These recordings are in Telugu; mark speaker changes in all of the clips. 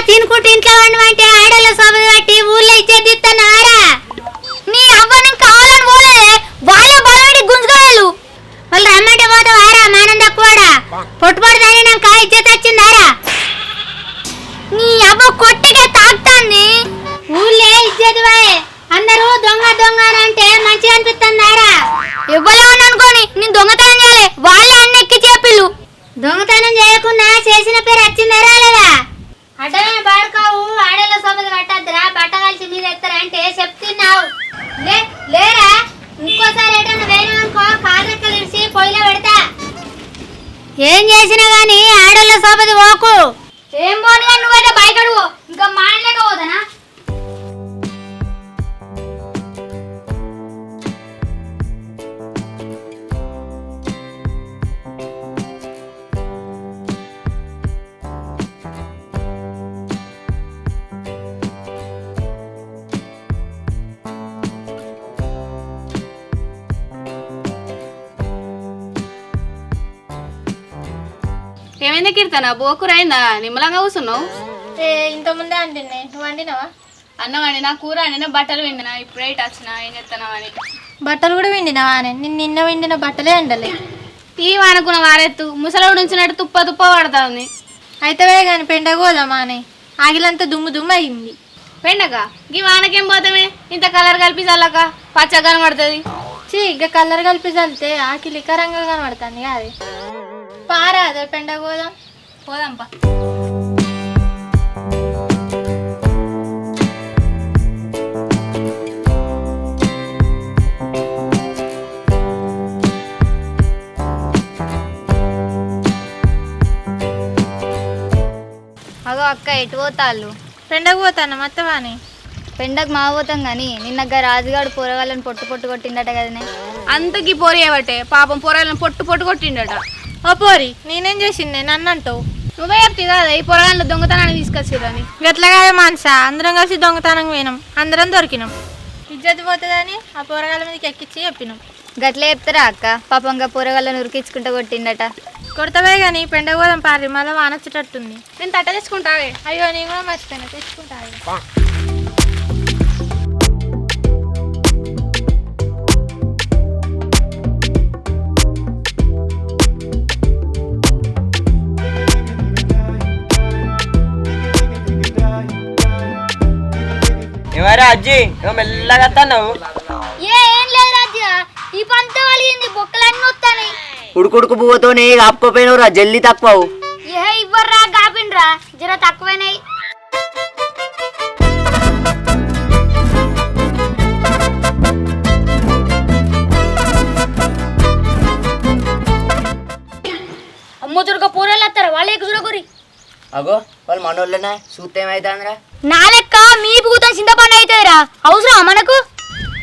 Speaker 1: తినుకుంటూ ఇంట్లో వండమంటే ఆడల సోబ కట్టి ఊళ్ళో ఇచ్చేదిస్తున్నారా? నీ అవ్వ నేను కావాలని పోలేదే, వాళ్ళ బలవడి గుంజుకోవాలి. వాళ్ళు రమ్మంటే పోతావారా? మానం తక్కువడా పొట్టుపడుతుంది నాకు ఇజ్జత్ వచ్చిందారా? నీ అవ్వ కొట్టిగా తాకుతాంది. ఊళ్ళే ఇజ్జత్ వాయే, అందరూ దొంగ దొంగ అంటే మంచిగా అనిపిస్తుందారా? ఇవ్వలే అనుకోని నేను దొంగతనం చేయాలి, వాళ్ళే అన్ని ఎక్కి చేపిల్లు. దొంగతనం చేయకుండా చేసిన పేరు వచ్చిందారా లేదా? అడ్డమే బాడుకావు, ఆడల సోబది పట్టద్దురా, బట్ట కలిసి మీద ఎత్తారంటే చెప్తున్నావు. లేరా ఇంకోసారి ఏటన్నా వేయనుకో కాదెక్కలు ఇడిచి పొయ్యిలో పెడతా. ఏం చేసినా గాని ఆడల సోబది పోకు. ఏం పోను కానీ నువ్వైతే బయకడువు, ఇంకా మానలేక పోతానా?
Speaker 2: ఏమైంది కీర్తన, బోకూర అయిందా? నిమ్మలంగా కూర్చున్నావు.
Speaker 1: ఇంత ముందే అంటున్నా, నువ్వు వండినావా?
Speaker 2: అన్నం వండినా, కూర వండినా, బట్టలు విండినా. ఇప్పుడే వచ్చినా, ఏం చెప్తున్నావు అని.
Speaker 1: బట్టలు కూడా విండినావా? నిన్న విండిన బట్టలే ఎండలే.
Speaker 2: ఈ వానకున్న వారెత్తు ముసలోడు నుంచినట్టు తుప్ప తుప్ప పడుతుంది.
Speaker 1: అయితే కానీ పెండగోదామా అని ఆగిలంతా దుమ్ము దుమ్ము అయింది.
Speaker 2: పెండగా ఈ వానకేం పోతామే, ఇంత కలర్ కలిపి చల్లక పచ్చగా కనబడుతుంది.
Speaker 1: ఇక కలర్ కలిపి చల్లితే ఆకి లిక్కరంగా కనబడుతుంది. అది పారా అదే పెండగోదాం,
Speaker 2: పోదాంపా.
Speaker 3: అగో అక్క, ఎటు పోతాళ్ళు?
Speaker 1: పెండకు పోతాను మత్తవాని.
Speaker 3: పెండకు మా పోతాం కానీ నిన్న రాజుగాడు పోరగాళ్ళని పొట్టు పొట్టు కొట్టిండట కదనే.
Speaker 2: అంతకి పోరి ఏవటే, పాపం పోరగాళ్ళని పొట్టు పొట్టు కొట్టిండట.
Speaker 1: ఓ పోరి, నేనేం చేసింది నన్ను అంటావు?
Speaker 2: నువ్వే చెప్తే కదా ఈ పొరగాళ్ళ దొంగతనాన్ని తీసుకొచ్చిరని.
Speaker 1: గట్లగా మానసా, అందరం కలిసి దొంగతనం పోయినాం, అందరం దొరికినాం. ఇజ్జత్ పోతుందని ఆ పోరగాళ్ళ మీదకి ఎక్కించి చెప్పినాం.
Speaker 3: గట్లే చెప్తారా అక్క? పాపంగా పోరగాళ్ళని ఉరికించుకుంటూ కొట్టిండట.
Speaker 1: కొడతావే కానీ పెండగోదాం పారి, మళ్ళీ వానొచ్చేటట్టుంది.
Speaker 2: నేను తట్ట తెచ్చుకుంటావే.
Speaker 1: అయ్యో నేను కూడా మర్చిపోయినా, తెచ్చుకుంటా.
Speaker 4: ఏమరా అజ్జి, మెల్లగా వస్తున్నావు?
Speaker 1: ఏం లేదు రాజ్యా, ఈ పంట వలిగింది, బొక్కలన్నీ వస్తాయి.
Speaker 4: ఉడుకుడుకు పువ్వుతోనే ఆపుకోపోయినవురా, జల్లి తక్కువ.
Speaker 1: ఏ ఇవ్వర్రా, కాపిన్రా, జర తక్కువైనాయి. అమ్మ దుర్గ పూరలు వస్తారు, వాళ్ళే చూడకూరి.
Speaker 4: అగో వాళ్ళు మనోళ్ళనే చూస్తే ఏమైతుందిరా?
Speaker 1: నా లెక్క మీ పూతం చింతపండు అవుతుందిరా, అవసరమా మనకు?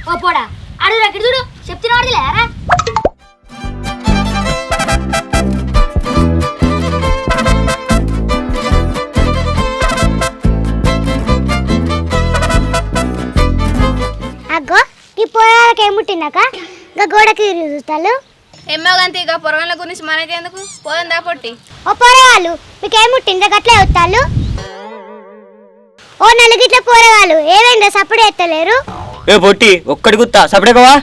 Speaker 1: ఓ పోడా అడుగురా, ఇక్కడ చూడు, చెప్తున్నాడు లేరా? అగ్గో ఈ పొలాలకి ఏముట్టినాక గోడకి చూస్తాలు.
Speaker 2: ఎమ్మగంతి ఇక పొరగాళ్ళ గురించి మనకెందుకు, పోదందా పొట్టి.
Speaker 1: ఓ పోరగాళ్ళు మీకేముట్టిందా గట్లే అవుతాళ్ళు? ఓ నలుగిట్ల పోరగాళ్ళు ఏమైందా సప్పుడు ఎత్తలేరు?
Speaker 4: ఏ పొట్టి ఒక్కడి గుత్తా సపడేకవా?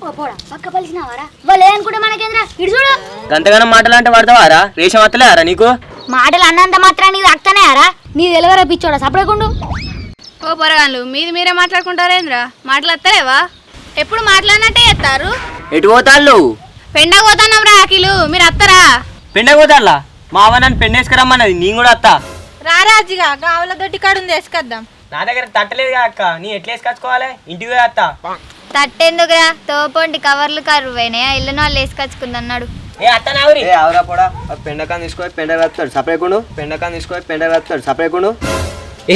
Speaker 1: ఓ పోడా పక్క పలిసినావారా? వాళ్ళు ఏమనుకుంటే మనకేంద్రా, ఇటు చూడు.
Speaker 4: గంతగానం మాటలు అంటే పడతావారా? రేషం అత్తలేరా నీకు?
Speaker 1: మాటలు అన్నంత మాత్రం నీకు అక్కనేయారా? నీ తెలవరా పిచ్చోడా సపడకుండు.
Speaker 2: ఓ పొరగాళ్ళు మీది మీరే మాట్లాడుకుంటారేంద్రా? మాటలు వస్తలేవా? ఎప్పుడు మాట్లాడినట్టే చేస్తారు.
Speaker 4: ఎటు పోతాళ్ళు?
Speaker 2: పెండ పోతాన్నాం రా అఖిలు, మీరు వస్తారా?
Speaker 4: పెండ పోతాళ్ళ? మా అవ్వ నన్ను పెండేసుకురమ్మన్నది, నేను కూడా వస్తా.
Speaker 1: రారాజుగా గావుల దొడ్డి కాడుంది, వేసుకొద్దాం.
Speaker 4: నా దగ్గర తట్టలేదు అక్క, నీ ఎట్లా వేసుకొచ్చుకోవాలి? ఇంటికి పోయి వస్తా.
Speaker 3: తట్టెందుకురా, తోపండి కవర్లు కరువైనాయా, ఇల్లును వాళ్ళు వేసుకొచ్చుకుందన్నాడు.
Speaker 4: ఏ అత్తనావురి ఆవురా పోడా, పెండకాన్ని తీసుకొని పెండ వేస్తాడు సపరేకుండు, పెండకాన్ని తీసుకొని పెండ వేస్తాడు సపరేకుండు.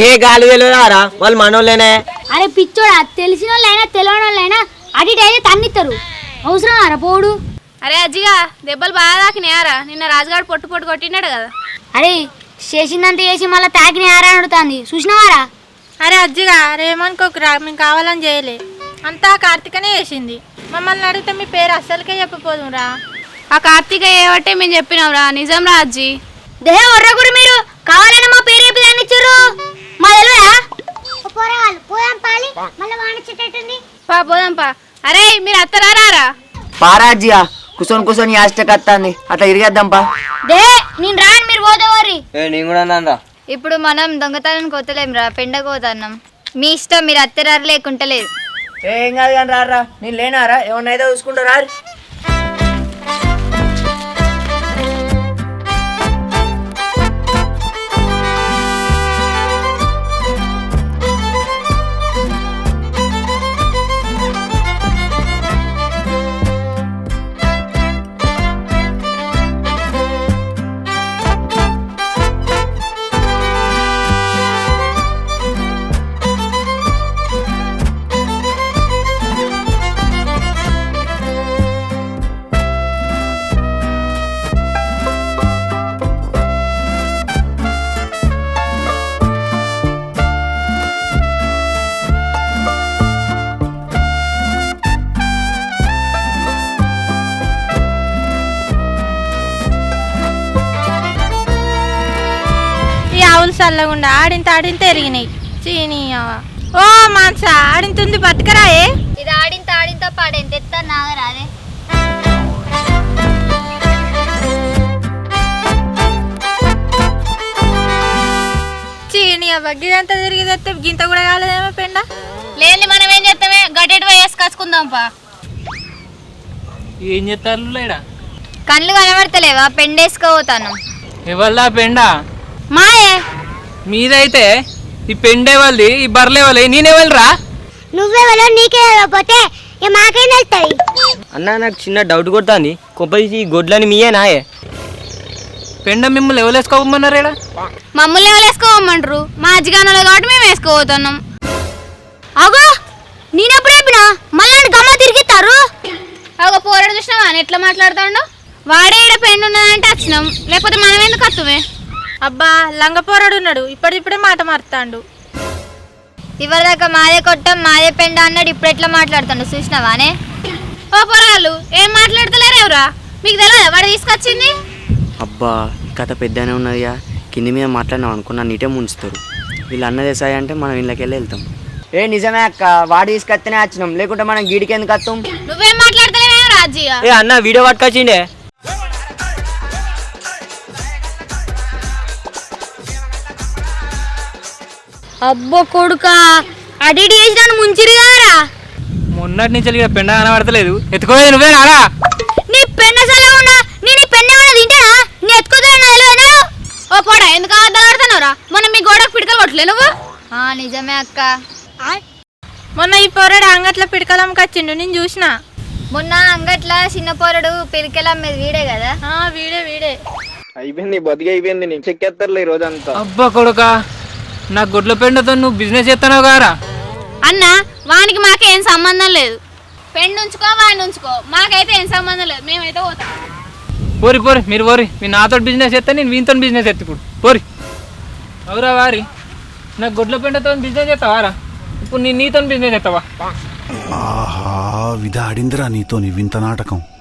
Speaker 4: ఏ గాలి తెలియదారా, వాళ్ళు మనోళ్ళేనే.
Speaker 1: అరే పిచ్చోడా, తెలిసిన వాళ్ళైనా తెలియని వాళ్ళైనా అటు అయితే తన్నిస్తారు, అవసరం అరా పోడు.
Speaker 2: అరే అజ్జిగా దెబ్బలు బాగా తాకినాయారా? నిన్న రాజుగాడు పొట్టు పొట్టు కొట్టినాడు కదా.
Speaker 1: అరే చేసిందంతా చేసి మళ్ళీ తాకిన ఆరా అడుగుతుంది, చూసినవారా?
Speaker 5: అరే అజ్జిగా రేమనుకోకురా, మేము కావాలని చేయలే, అంతా కార్తీకనే చేసింది. మమ్మల్ని అడిగితే మీ పేరు అస్సలకే చెప్పపోదురా.
Speaker 2: ఆ కార్తీక ఏవట్టే మేము చెప్పినాంరా, నిజం రా అజ్జి.
Speaker 1: దే ఒర్రగురు మీరు కావాలని మా పేరు చెప్పి దాన్ని ఇచ్చారు మా తెలివా
Speaker 2: పోదాంపా. అరే మీరు అత్తరారా?
Speaker 6: పారాజ్యా కూర్చొని యాస్టక్ వస్తుంది, అట్లా ఇరిగేద్దాంపా.
Speaker 1: దే నేను రాను, మీరు పోదేవారి.
Speaker 4: నేను కూడా అన్నాను రా.
Speaker 3: ఇప్పుడు మనం దొంగతనం కొత్తలేంరా, పెండకు పోతున్నాం. మీ ఇష్టం, మీరు అత్తరారు లేకుంటలేదు.
Speaker 6: ఏం కాదు కానీ రారా, నేను లేనారా, ఏమన్నా అయితే చూసుకుంటారా.
Speaker 5: ఈ ఆవులు చల్లగుండా ఆడింత ఎరిగినాయి చీనీ. ఓ మాన్స ఆడింతుంది బతకరాయే.
Speaker 3: ఇది ఆడింత పాడేంత ఎత్త నాగరాదే.
Speaker 5: చీనీ గిదంతా తిరిగి తెస్తే గింత కూడా కాలేదేమో పెండ.
Speaker 2: లేని మనం ఏం చేస్తామే, గట్టెటు వేసి కచ్చుకుందాంపా.
Speaker 7: ఏం చేస్తారు లేడా?
Speaker 3: కళ్ళు కనబడతలేవా? పెండేసుకోపోతాను.
Speaker 7: ఎవల్లా పెండ?
Speaker 1: మాయే
Speaker 7: మీదైతే ఈ పెండే వాళ్ళది, ఈ బర్లే వాళ్ళది, నేనెవల్రా?
Speaker 1: నువ్వెవరో నీకే పోతే మాకేం వెళ్తాయి.
Speaker 4: అన్న నాకు చిన్న డౌట్ కొడుతుంది, కొంపదీసి ఈ గొడ్లని మీయేనాయే?
Speaker 7: పెండ మిమ్మల్ని ఎవరేసుకోమన్నారేడా?
Speaker 2: మమ్మల్ని ఎవరు వేసుకోమంటారు? మా అజ్జిగానలో కాబట్టి మేము వేసుకోబోతున్నాం.
Speaker 1: అగో నేనెప్పుడు చెప్పినా మళ్ళీ గమ్మ తిరిగిస్తారు.
Speaker 2: ఒక పోరాడు చూసినావా అని ఎట్లా మాట్లాడుతాడు? వాడే ఈడ పెండు ఉన్నదంటే వచ్చినాం, లేకపోతే మనం ఎందుకు వస్తుమే?
Speaker 5: అబ్బా లంగపోరాడు ఉన్నాడు, ఇప్పుడిప్పుడే మాట మారుతాండు.
Speaker 3: ఇవరిదాకా మాదే కొట్టం మాదే పెండ అన్నాడు, ఇప్పుడు ఎట్లా మాట్లాడుతాడు చూసినావానే?
Speaker 2: ఓ పొరగాళ్ళు ఏం మాట్లాడతలేరేవరా? మీకు తెలియదా వాడు తీసుకొచ్చింది?
Speaker 6: అబ్బా ఈ కథ పెద్దనే ఉన్నదిగా, కింది మీద మాట్లాడినాం అనుకున్నా నీటే ముంచుతారు. వీళ్ళు అన్నది వేసాయి అంటే మనం ఇళ్ళకెళ్ళి వెళ్తాం.
Speaker 4: ఏ నిజమే అక్క, వాడు తీసుకొస్తేనే వచ్చినాం, లేకుంటే మనం గీడికి ఎందుకు వస్తాం?
Speaker 2: నువ్వేం మాట్లాడతలేవేమో రాజ్యా?
Speaker 4: ఏ అన్న వీడియో పట్టుకొచ్చిండే.
Speaker 1: అబ్బో కొడుక అడిడి చేసిన ముంచిరిగారా.
Speaker 7: మొన్నటి నుంచి ఇక పెండ కనబడతలేదు, ఎత్తుకోలేదు నువ్వే నారా?
Speaker 1: నీ పెన్న సలగున్నా నేను ఈ పెన్న ఏమైనా తింటానా? నీ ఎత్తుకుతాను తెలియదు.
Speaker 2: ఓ పోడా ఎందుకు అబద్ధాలు ఆడుతున్నావురా? మొన్న మీ గోడకు పిడకలు కొట్టలే నువ్వు?
Speaker 3: నిజమే అక్క.
Speaker 5: మొన్న ఈ పోరాడు అంగట్లో పిడకలమ్మకొచ్చిండు, నేను చూసిన.
Speaker 3: మొన్న అంగట్ల చిన్న పోరడు పిరికెల మీద వీడే కదా.
Speaker 5: వీడే
Speaker 8: అయిపోయింది, బతికి అయిపోయింది. నీకు చెక్కేస్తారులే ఈ రోజంతా.
Speaker 7: అబ్బా కొడుక, నా గొడ్ల పెండతో నువ్వు బిజినెస్ చేస్తున్నావు కారా?
Speaker 2: అన్న వానికి మాకేం సంబంధం లేదు. పెండు ఉంచుకో వాడిని ఉంచుకో, మాకైతే ఏం సంబంధం లేదు, మేమైతే పోతాం.
Speaker 7: పోరి పోరి మీరు పోరి, మీరు నాతో బిజినెస్ చేస్తా, నేను వీనితో బిజినెస్ ఎత్తి ఇప్పుడు పోరి. అవురా వారి, నాకు గొడ్ల పెండతో బిజినెస్ చేస్తావారా? ఇప్పుడు నేను నీతో బిజినెస్ చేస్తావా?
Speaker 9: ఆహా విధాడిందిరా నీతో నీ వింత నాటకం.